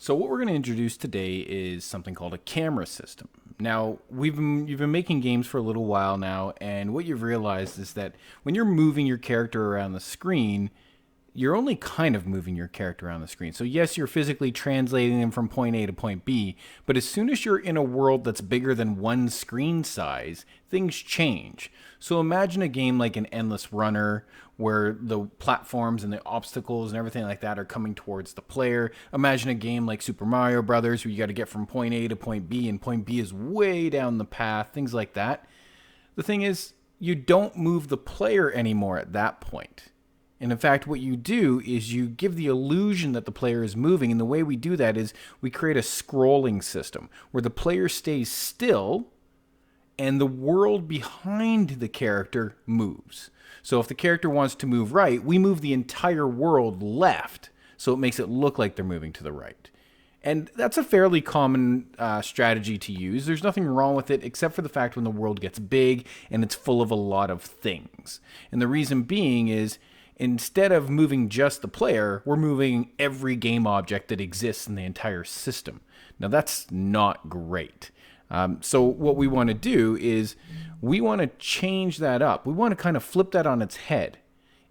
So what we're going to introduce today is something called a camera system. Now, you've been making games for a little while now, and what you've realized is that when you're moving your character around the screen, you're only kind of moving your character around the screen. So yes, you're physically translating them from point A to point B, but as soon as you're in a world that's bigger than one screen size, things change. So imagine a game like an Endless Runner, where the platforms and the obstacles and everything like that are coming towards the player. Imagine a game like Super Mario Brothers, where you got to get from point A to point B, and point B is way down the path, things like that. The thing is, you don't move the player anymore at that point. And in fact, what you do is you give the illusion that the player is moving. And the way we do that is we create a scrolling system where the player stays still and the world behind the character moves. So if the character wants to move right, we move the entire world left. So it makes it look like they're moving to the right. And that's a fairly common strategy to use. There's nothing wrong with it except for the fact when the world gets big and it's full of a lot of things. And the reason being is, instead of moving just the player, we're moving every game object that exists in the entire system. Now, that's not great. So what we want to do is we want to change that up. We want to kind of flip that on its head.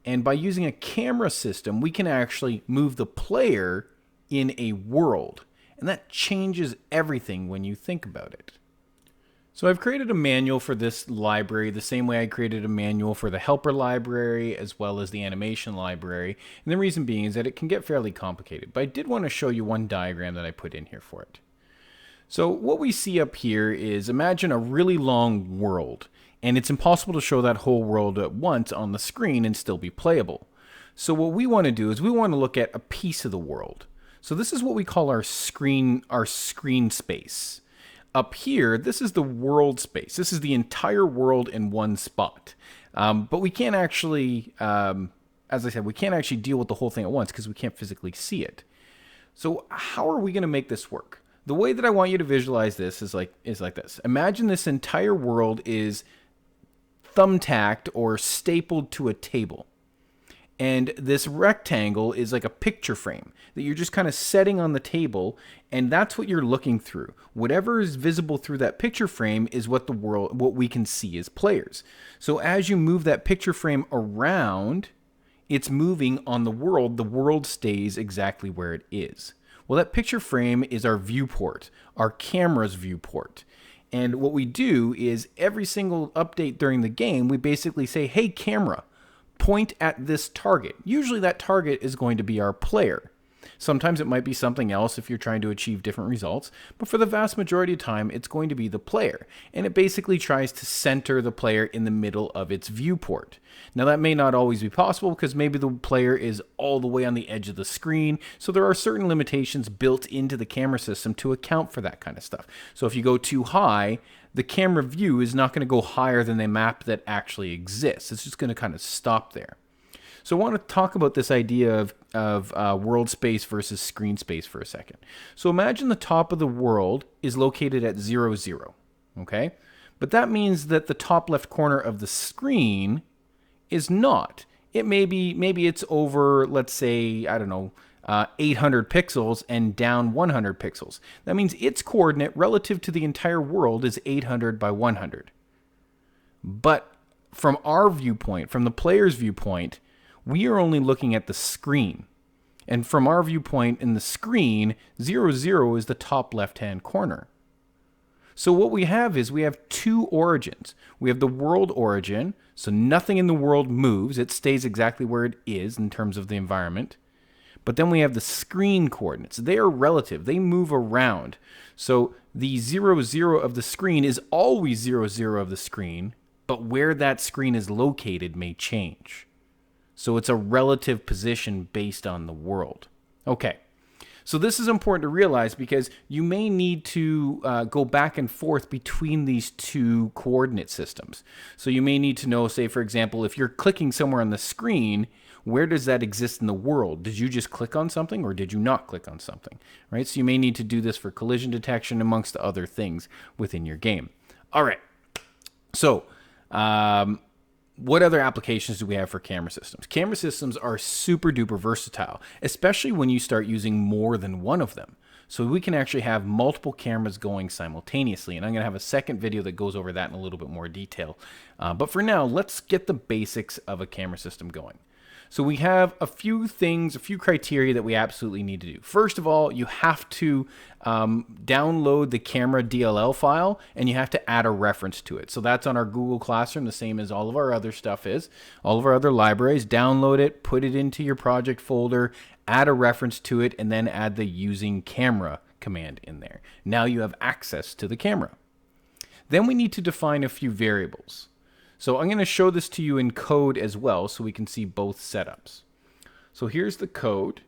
And by using a camera system, we can actually move the player in a world. And that changes everything when you think about it. So I've created a manual for this library the same way I created a manual for the helper library as well as the animation library. And the reason being is that it can get fairly complicated. But I did want to show you one diagram that I put in here for it. So what we see up here is, imagine a really long world. And it's impossible to show that whole world at once on the screen and still be playable. So what we want to do is we want to look at a piece of the world. So this is what we call our screen space. Up here, this is the world space. This is the entire world in one spot. But we can't actually, as I said, we can't actually deal with the whole thing at once because we can't physically see it. So how are we going to make this work? The way that I want you to visualize this is like this. Imagine this entire world is thumbtacked or stapled to a table. And this rectangle is like a picture frame that you're just kind of setting on the table, and that's what you're looking through. Whatever is visible through that picture frame is what we can see as players. So as you move that picture frame around, it's moving on the world stays exactly where it is. Well, that picture frame is our viewport, our camera's viewport. And what we do is every single update during the game, we basically say, hey, camera, point at this target. Usually that target is going to be our player. Sometimes it might be something else if you're trying to achieve different results, but for the vast majority of time, it's going to be the player. And it basically tries to center the player in the middle of its viewport. Now that may not always be possible because maybe the player is all the way on the edge of the screen, so there are certain limitations built into the camera system to account for that kind of stuff. So if you go too high, the camera view is not going to go higher than the map that actually exists. It's just going to kind of stop there. So I want to talk about this idea of world space versus screen space for a second. So imagine the top of the world is located at 0, 0, okay? But that means that the top left corner of the screen is not. It maybe it's over, let's say, I don't know, 800 pixels and down 100 pixels. That means its coordinate relative to the entire world is 800 by 100. But from our viewpoint, from the player's viewpoint, we are only looking at the screen. And from our viewpoint in the screen, 0, 0 is the top left-hand corner. So what we have is we have two origins. We have the world origin, so nothing in the world moves. It stays exactly where it is in terms of the environment. But then we have the screen coordinates. They are relative. They move around. So the 0, 0 of the screen is always 0, 0 of the screen, but where that screen is located may change. So it's a relative position based on the world. Okay, so this is important to realize because you may need to go back and forth between these two coordinate systems. So you may need to know, say, for example, if you're clicking somewhere on the screen, where does that exist in the world? Did you just click on something or did you not click on something? Right? So you may need to do this for collision detection amongst other things within your game. All right, so what other applications do we have for camera systems? Camera systems are super duper versatile, especially when you start using more than one of them. So we can actually have multiple cameras going simultaneously. And I'm going to have a second video that goes over that in a little bit more detail. But for now, let's get the basics of a camera system going. So we have a few things, a few criteria that we absolutely need to do. First of all, you have to download the camera DLL file, and you have to add a reference to it. So that's on our Google Classroom, the same as all of our other stuff is. All of our other libraries, download it, put it into your project folder, add a reference to it, and then add the using camera command in there. Now you have access to the camera. Then we need to define a few variables. So I'm going to show this to you in code as well so we can see both setups. So here's the code.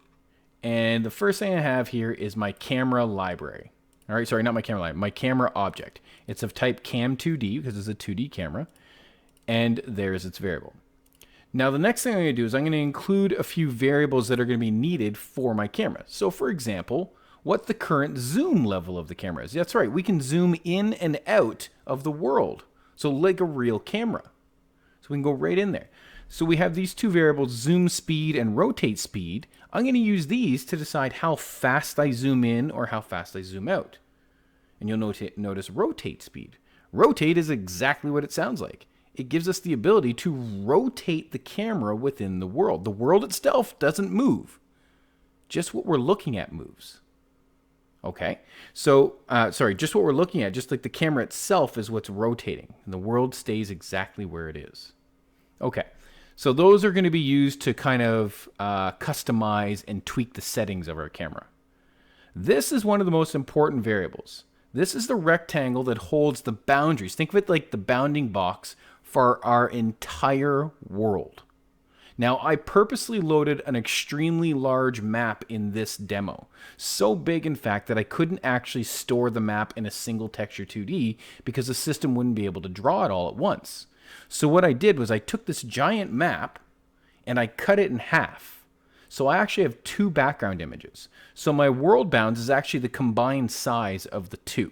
And the first thing I have here is my camera library. All right, sorry, not my camera library, my camera object. It's of type cam2d because it's a 2D camera. And there's its variable. Now the next thing I'm going to do is I'm going to include a few variables that are going to be needed for my camera. So for example, what the current zoom level of the camera is. That's right, we can zoom in and out of the world. So like a real camera. So we can go right in there. So we have these two variables, zoom speed and rotate speed. I'm going to use these to decide how fast I zoom in or how fast I zoom out. And you'll notice rotate speed. Rotate is exactly what it sounds like. It gives us the ability to rotate the camera within the world. The world itself doesn't move. Just what we're looking at moves. Okay, so, just what we're looking at, just like the camera itself is what's rotating, and the world stays exactly where it is. Okay, so those are going to be used to kind of customize and tweak the settings of our camera. This is one of the most important variables. This is the rectangle that holds the boundaries. Think of it like the bounding box for our entire world. Now, I purposely loaded an extremely large map in this demo. So big, in fact, that I couldn't actually store the map in a single texture 2D because the system wouldn't be able to draw it all at once. So what I did was I took this giant map and I cut it in half. So I actually have two background images. So my world bounds is actually the combined size of the two.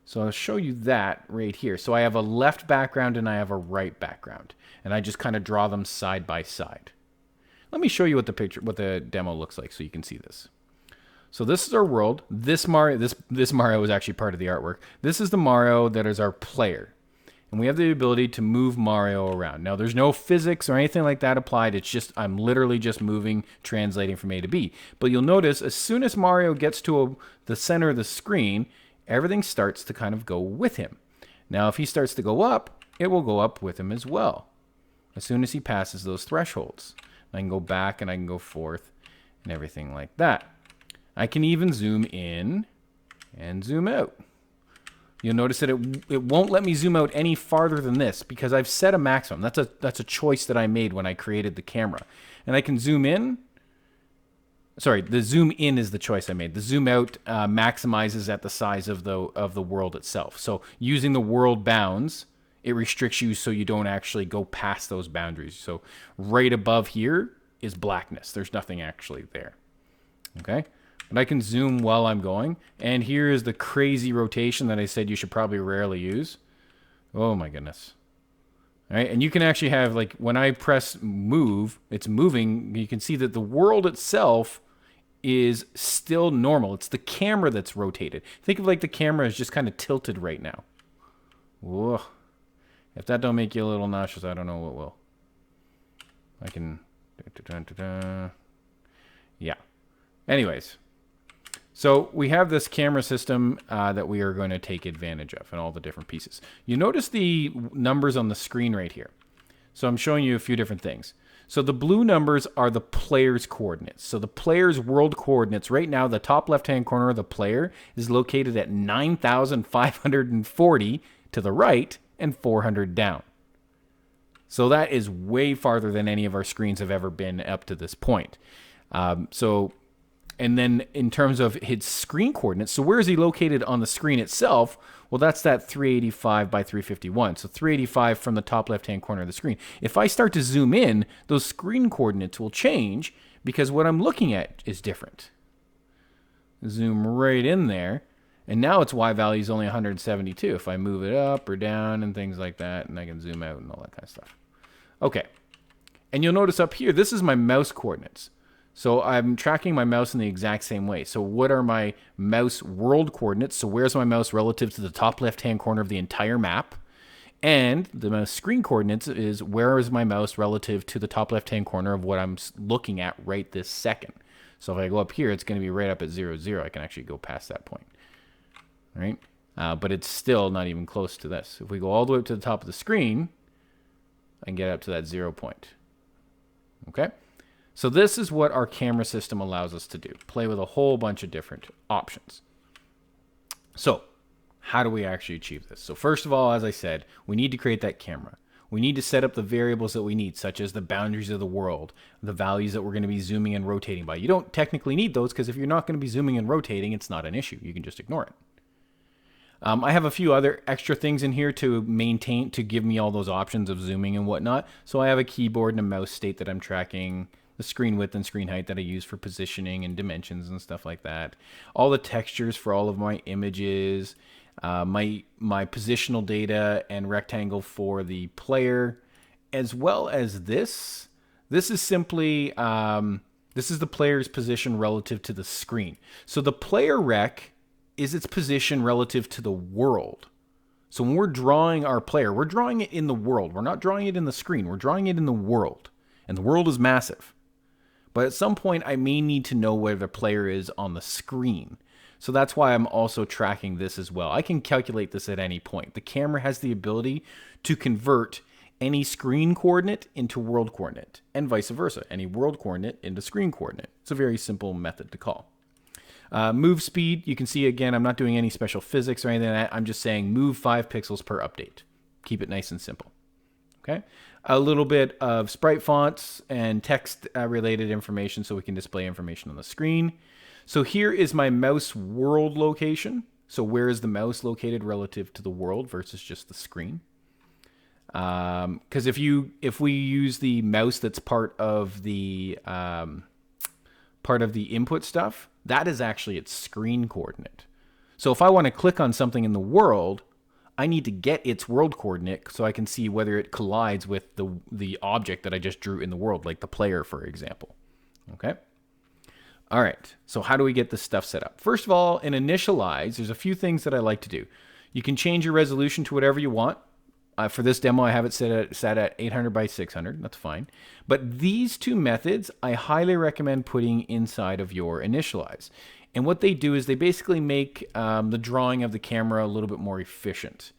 So I'll show you that right here. So I have a left background and I have a right background. And I just kind of draw them side by side. Let me show you what the demo looks like so you can see this. So this is our world. This Mario is actually part of the artwork. This is the Mario that is our player. And we have the ability to move Mario around. Now there's no physics or anything like that applied. It's just, I'm literally just moving, translating from A to B. But you'll notice as soon as Mario gets to the center of the screen, everything starts to kind of go with him. Now if he starts to go up, it will go up with him as well. As soon as he passes those thresholds. I can go back and I can go forth and everything like that. I can even zoom in and zoom out. You'll notice that it won't let me zoom out any farther than this because I've set a maximum. That's a choice that I made when I created the camera. And I can zoom in. Sorry, the zoom in is the choice I made. The zoom out maximizes at the size of the world itself. So using the world bounds, it restricts you so you don't actually go past those boundaries. So right above here is blackness. There's nothing actually there. Okay? But I can zoom while I'm going. And here is the crazy rotation that I said you should probably rarely use. Oh my goodness. All right? And you can actually have, like, when I press move, it's moving. You can see that the world itself is still normal. It's the camera that's rotated. Think of like the camera is just kind of tilted right now. Whoa. If that don't make you a little nauseous, I don't know what will. I can... Yeah. Anyways. So we have this camera system that we are going to take advantage of and all the different pieces. You notice the numbers on the screen right here. So I'm showing you a few different things. So the blue numbers are the player's coordinates. So the player's world coordinates, right now, the top left-hand corner of the player is located at 9,540 to the right and 400 down. So that is way farther than any of our screens have ever been up to this point. And then in terms of his screen coordinates, so where is he located on the screen itself? Well, that's that 385 by 351. So 385 from the top left-hand corner of the screen. If I start to zoom in, those screen coordinates will change because what I'm looking at is different. Zoom right in there. And now its Y value is only 172. If I move it up or down and things like that, and I can zoom out and all that kind of stuff. Okay. And you'll notice up here, this is my mouse coordinates. So I'm tracking my mouse in the exact same way. So what are my mouse world coordinates? So where's my mouse relative to the top left-hand corner of the entire map? And the mouse screen coordinates is where is my mouse relative to the top left-hand corner of what I'm looking at right this second. So if I go up here, it's going to be right up at 0, 0. I can actually go past that point. All right? But it's still not even close to this. If we go all the way up to the top of the screen, I can get up to that 0 point. Okay? So this is what our camera system allows us to do. Play with a whole bunch of different options. So how do we actually achieve this? So first of all, as I said, we need to create that camera. We need to set up the variables that we need, such as the boundaries of the world, the values that we're going to be zooming and rotating by. You don't technically need those because if you're not going to be zooming and rotating, it's not an issue. You can just ignore it. I have a few other extra things in here to maintain, to give me all those options of zooming and whatnot. So I have a keyboard and a mouse state that I'm tracking, the screen width and screen height that I use for positioning and dimensions and stuff like that. All the textures for all of my images, my positional data and rectangle for the player, as well as this. This is simply, this is the player's position relative to the screen. So the player rec is its position relative to the world. So when we're drawing our player, we're drawing it in the world. We're not drawing it in the screen. We're drawing it in the world. And the world is massive. But at some point, I may need to know where the player is on the screen. So that's why I'm also tracking this as well. I can calculate this at any point. The camera has the ability to convert any screen coordinate into world coordinate, and vice versa, any world coordinate into screen coordinate. It's a very simple method to call. Move speed, you can see again, I'm not doing any special physics or anything like that. I'm just saying move 5 pixels per update. Keep it nice and simple. Okay. A little bit of sprite fonts and text related information so we can display information on the screen. So here is my mouse world location. So where is the mouse located relative to the world versus just the screen? Because if we use the mouse that's part of the input stuff, that is actually its screen coordinate. So if I want to click on something in the world, I need to get its world coordinate so I can see whether it collides with the object that I just drew in the world, like the player, for example. Okay. All right. So how do we get this stuff set up? First of all, in initialize, there's a few things that I like to do. You can change your resolution to whatever you want. For this demo, I have it set at 800 by 600. That's fine. But these two methods, I highly recommend putting inside of your initialize. And what they do is they basically make the drawing of the camera a little bit more efficient.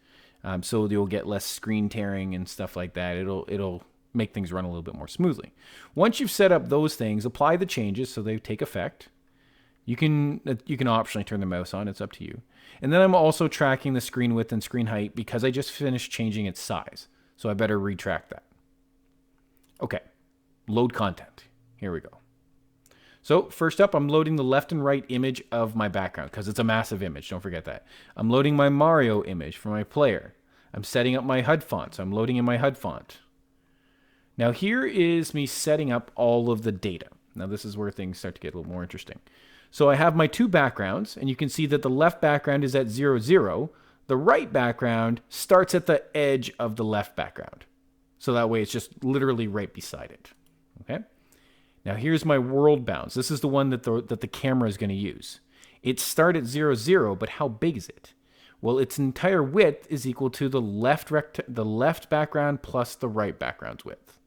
So you'll get less screen tearing and stuff like that. It'll make things run a little bit more smoothly. Once you've set up those things, apply the changes so they take effect. You can optionally turn the mouse on. It's up to you. And then I'm also tracking the screen width and screen height because I just finished changing its size. So I better retract that. Okay, load content. Here we go. So first up, I'm loading the left and right image of my background because it's a massive image. Don't forget that. I'm loading my Mario image for my player. I'm setting up my HUD font. So I'm loading in my HUD font. Now here is me setting up all of the data. Now this is where things start to get a little more interesting. So I have my two backgrounds, and you can see that the left background is at 0, 0. The right background starts at the edge of the left background. So that way it's just literally right beside it. Okay. Now here's my world bounds. This is the one that the camera is going to use. It starts at 0, 0, but how big is it? Well, its entire width is equal to the left background plus the right background's width.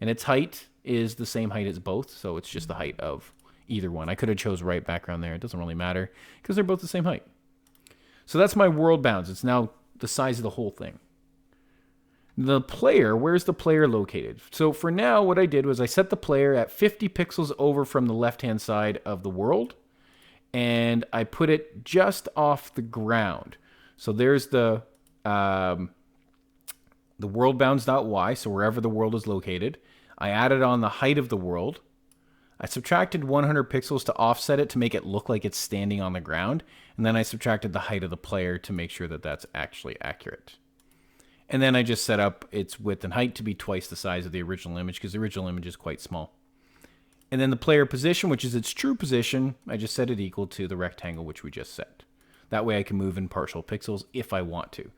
And its height is the same height as both, so it's just the height of either one. I could have chose right background there. It doesn't really matter because they're both the same height. So that's my world bounds. It's now the size of the whole thing. The player, where's the player located? So for now, what I did was I set the player at 50 pixels over from the left-hand side of the world, and I put it just off the ground. So there's the world bounds.y, so wherever the world is located. I added on the height of the world. I subtracted 100 pixels to offset it to make it look like it's standing on the ground. And then I subtracted the height of the player to make sure that that's actually accurate. And then I just set up its width and height to be twice the size of the original image because the original image is quite small. And then the player position, which is its true position, I just set it equal to the rectangle which we just set. That way I can move in partial pixels if I want to.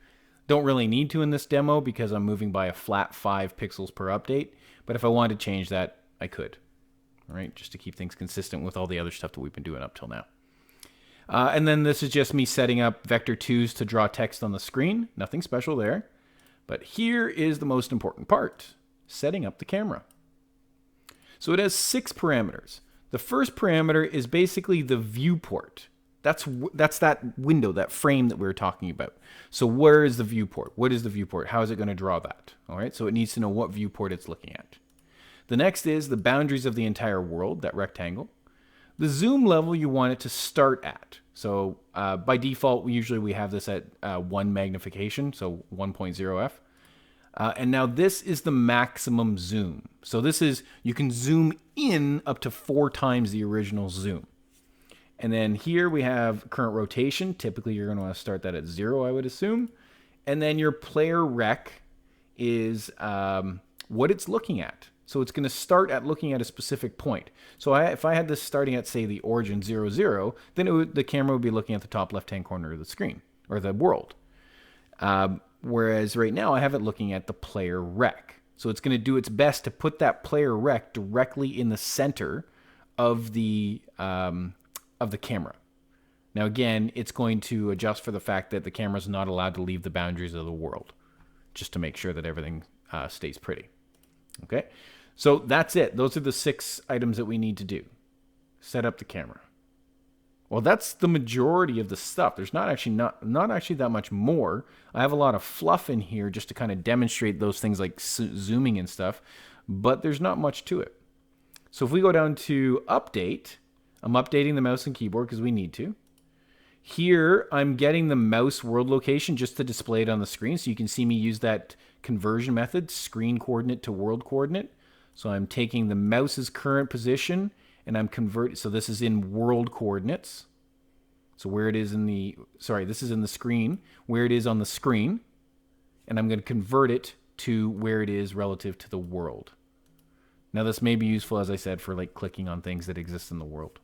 Don't really need to in this demo because I'm moving by a flat 5 pixels per update. But if I wanted to change that, I could. all right, just to keep things consistent with all the other stuff that we've been doing up till now. And then this is just me setting up vector 2s to draw text on the screen. Nothing special there. But here is the most important part, setting up the camera. So it has 6 parameters. The first parameter is basically the viewport. That's that window, that frame that we were talking about. So where is the viewport? What is the viewport? How is it going to draw that? All right, so it needs to know what viewport it's looking at. The next is the boundaries of the entire world, that rectangle. The zoom level you want it to start at. So by default, we have this at 1 magnification, so 1.0f. And now this is the maximum zoom. So this is, you can zoom in up to 4 times the original zoom. And then here we have current rotation. Typically you're going to want to start that at 0, I would assume. And then your player rec is what it's looking at. So it's going to start at looking at a specific point. So if I had this starting at, say, the origin 0, 0, then the camera would be looking at the top left-hand corner of the screen, or the world. Whereas right now I have it looking at the player rec. So it's going to do its best to put that player rec directly in the center of the camera. Now again, it's going to adjust for the fact that the camera is not allowed to leave the boundaries of the world, just to make sure that everything stays pretty. Okay, so that's it. Those are the 6 items that we need to do. Set up the camera. Well, that's the majority of the stuff. There's not actually that much more. I have a lot of fluff in here just to kind of demonstrate those things like zooming and stuff, but there's not much to it. So if we go down to update, I'm updating the mouse and keyboard because we need to. Here, I'm getting the mouse world location just to display it on the screen, so you can see me use that conversion method, screen coordinate to world coordinate. So I'm taking the mouse's current position and I'm converting, so this is in world coordinates. So where it is in the, this is in the screen, where it is on the screen, and I'm going to convert it to where it is relative to the world. Now this may be useful, as I said, for like clicking on things that exist in the world.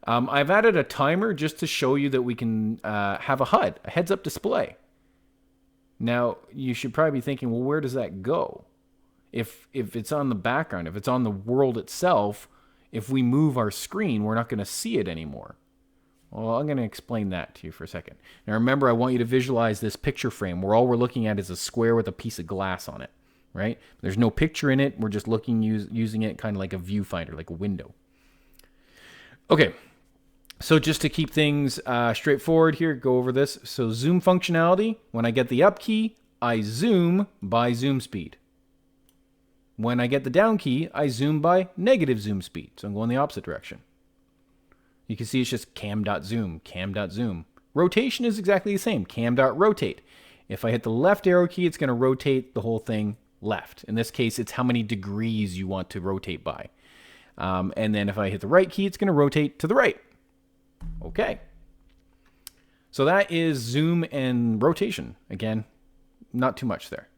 I've added a timer just to show you that we can have a HUD, a heads-up display. Now, you should probably be thinking, well, where does that go? If it's on the background, if it's on the world itself, if we move our screen, we're not going to see it anymore. Well, I'm going to explain that to you for a second. Now, remember, I want you to visualize this picture frame where all we're looking at is a square with a piece of glass on it, right? There's no picture in it. We're just using it kind of like a viewfinder, like a window. Okay. So just to keep things straightforward here, go over this. So zoom functionality, when I get the up key, I zoom by zoom speed. When I get the down key, I zoom by negative zoom speed. So I'm going the opposite direction. You can see it's just cam.zoom, cam.zoom. Rotation is exactly the same, cam.rotate. If I hit the left arrow key, it's going to rotate the whole thing left. In this case, it's how many degrees you want to rotate by. And then if I hit the right key, it's going to rotate to the right. Okay. So that is zoom and rotation. Again, not too much there.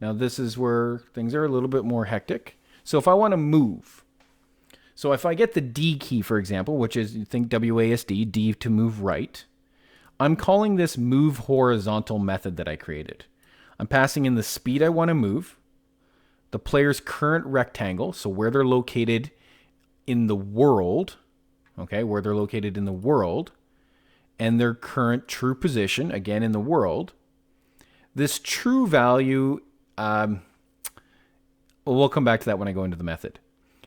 Now this is where things are a little bit more hectic. So if I want to move, so if I get the D key, for example, which is, you think WASD, D to move right, I'm calling this move horizontal method that I created. I'm passing in the speed I want to move, the player's current rectangle, so where they're located in the world, okay, where they're located in the world, and their current true position, again in the world. This true value, we'll come back to that when I go into the method.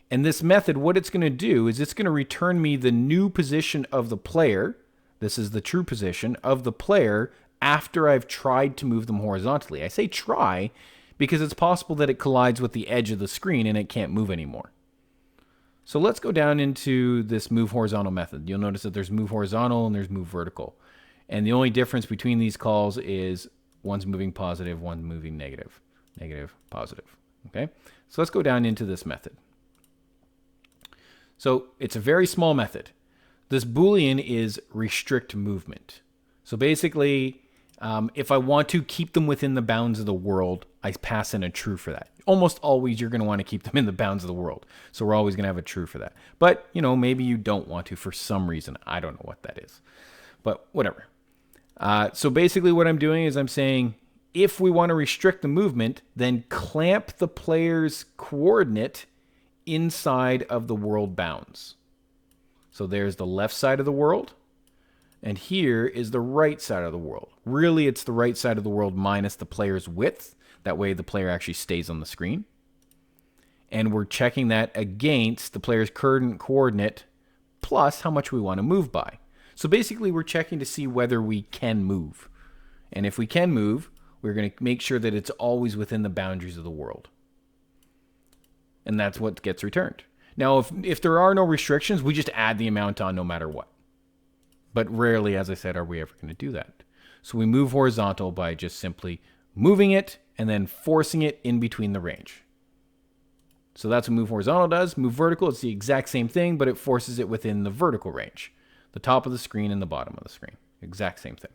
And this method, what it's going to do is it's going to return me the new position of the player. This is the true position of the player after I've tried to move them horizontally. I say try because it's possible that it collides with the edge of the screen and it can't move anymore. So let's go down into this move horizontal method. You'll notice that there's move horizontal and there's move vertical. And the only difference between these calls is one's moving positive, one's moving negative. Negative, positive. Okay? So let's go down into this method. So it's a very small method. This Boolean is restrict movement. So basically, if I want to keep them within the bounds of the world, I pass in a true for that. Almost always you're going to want to keep them in the bounds of the world. So we're always going to have a true for that. But, you know, maybe you don't want to for some reason. I don't know what that is. But whatever. So basically what I'm doing is I'm saying, if we want to restrict the movement, then clamp the player's coordinate inside of the world bounds. So there's the left side of the world, and here is the right side of the world. Really, it's the right side of the world minus the player's width. That way the player actually stays on the screen. And we're checking that against the player's current coordinate plus how much we want to move by. So basically, we're checking to see whether we can move. And if we can move, we're going to make sure that it's always within the boundaries of the world. And that's what gets returned. Now, if there are no restrictions, we just add the amount on no matter what. But rarely, as I said, are we ever going to do that. So we move horizontal by just simply moving it and then forcing it in between the range. So that's what move horizontal does. Move vertical, it's the exact same thing, but it forces it within the vertical range. The top of the screen and the bottom of the screen. Exact same thing.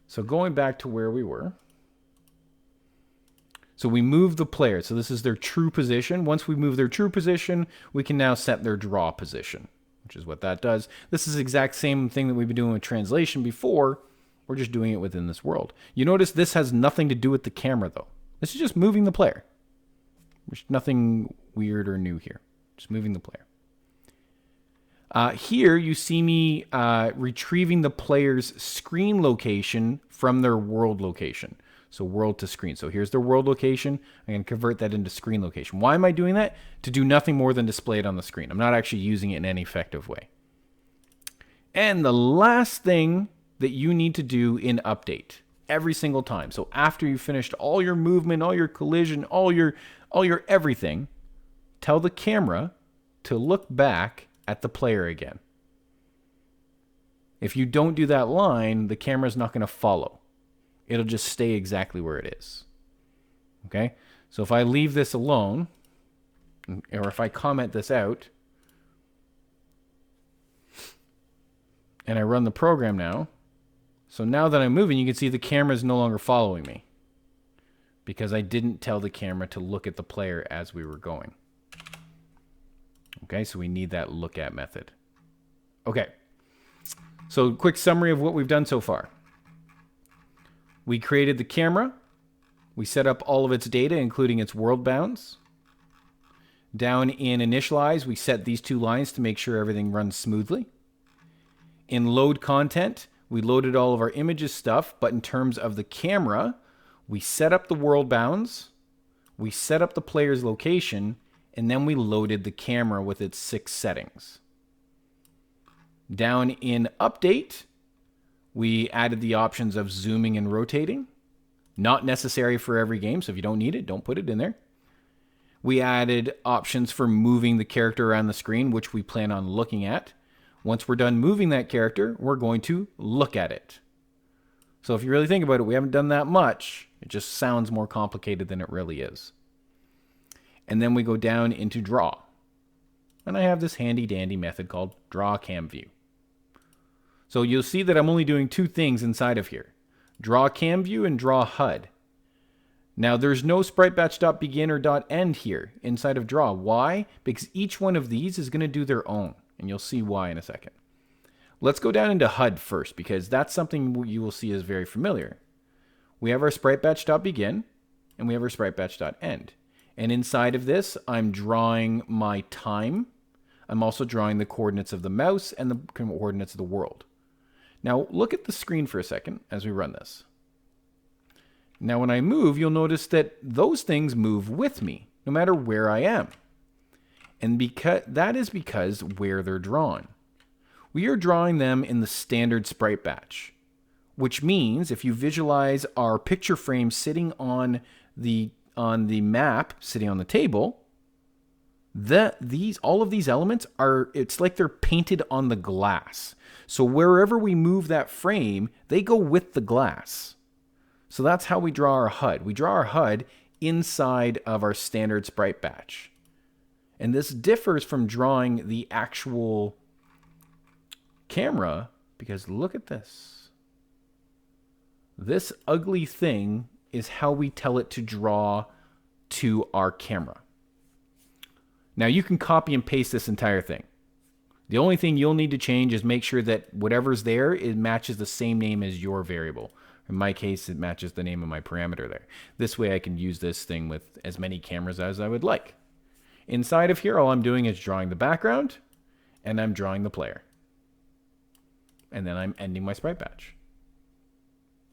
So going back to where we were. So we move the player. So this is their true position. Once we move their true position, we can now set their draw position, which is what that does. This is the exact same thing that we've been doing with translation before. We're just doing it within this world. You notice this has nothing to do with the camera, though. This is just moving the player. There's nothing weird or new here. Just moving the player. Here you see me retrieving the player's screen location from their world location. So world to screen. So here's their world location. I'm going to convert that into screen location. Why am I doing that? To do nothing more than display it on the screen. I'm not actually using it in any effective way. And the last thing that you need to do in update every single time. So after you've finished all your movement, all your collision, all your everything, tell the camera to look back at the player again. If you don't do that line, the camera's not going to follow. It'll just stay exactly where it is. Okay? So if I leave this alone, or if I comment this out, and I run the program now, so now that I'm moving, you can see the camera is no longer following me because I didn't tell the camera to look at the player as we were going. Okay, so we need that look at method. Okay, so quick summary of what we've done so far. We created the camera. We set up all of its data, including its world bounds. Down in initialize, we set these two lines to make sure everything runs smoothly. In load content, we loaded all of our images stuff, but in terms of the camera, we set up the world bounds, we set up the player's location, and then we loaded the camera with its 6 settings. Down in update, we added the options of zooming and rotating. Not necessary for every game, so if you don't need it, don't put it in there. We added options for moving the character around the screen, which we plan on looking at. Once we're done moving that character, we're going to look at it. So if you really think about it, we haven't done that much. It just sounds more complicated than it really is. And then we go down into draw. And I have this handy dandy method called draw cam view. So you'll see that I'm only doing 2 things inside of here. Draw cam view and draw HUD. Now there's no spritebatch.begin or .end here inside of draw. Why? Because each one of these is going to do their own. And you'll see why in a second. Let's go down into HUD first, because that's something you will see is very familiar. We have our spritebatch.begin, and we have our spritebatch.end. And inside of this, I'm drawing my time. I'm also drawing the coordinates of the mouse and the coordinates of the world. Now, look at the screen for a second as we run this. Now, when I move, you'll notice that those things move with me, no matter where I am. And that is because where they're drawn. We are drawing them in the standard sprite batch, which means if you visualize our picture frame sitting on the map, sitting on the table, all of these elements are, it's like they're painted on the glass. So wherever we move that frame, they go with the glass. So that's how we draw our HUD. We draw our HUD inside of our standard sprite batch. And this differs from drawing the actual camera, because look at this. This ugly thing is how we tell it to draw to our camera. Now you can copy and paste this entire thing. The only thing you'll need to change is make sure that whatever's there, it matches the same name as your variable. In my case, it matches the name of my parameter there. This way I can use this thing with as many cameras as I would like. Inside of here, all I'm doing is drawing the background, and I'm drawing the player. And then I'm ending my sprite batch.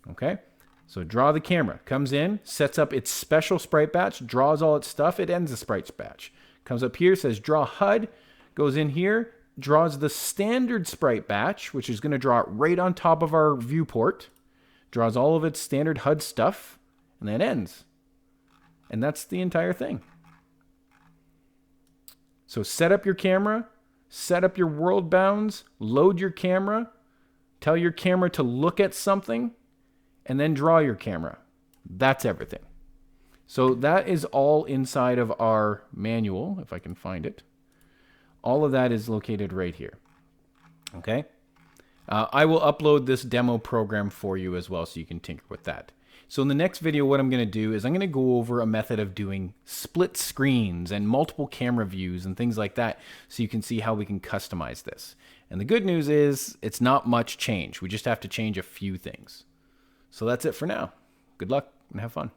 Okay? So draw the camera. Comes in, sets up its special sprite batch, draws all its stuff, it ends the sprite batch. Comes up here, says draw HUD, goes in here, draws the standard sprite batch, which is going to draw it right on top of our viewport, draws all of its standard HUD stuff, and then ends. And that's the entire thing. So set up your camera, set up your world bounds, load your camera, tell your camera to look at something, and then draw your camera. That's everything. So that is all inside of our manual, if I can find it. All of that is located right here. Okay? I will upload this demo program for you as well so you can tinker with that. So in the next video, what I'm going to do is I'm going to go over a method of doing split screens and multiple camera views and things like that so you can see how we can customize this. And the good news is it's not much change. We just have to change a few things. So that's it for now. Good luck and have fun.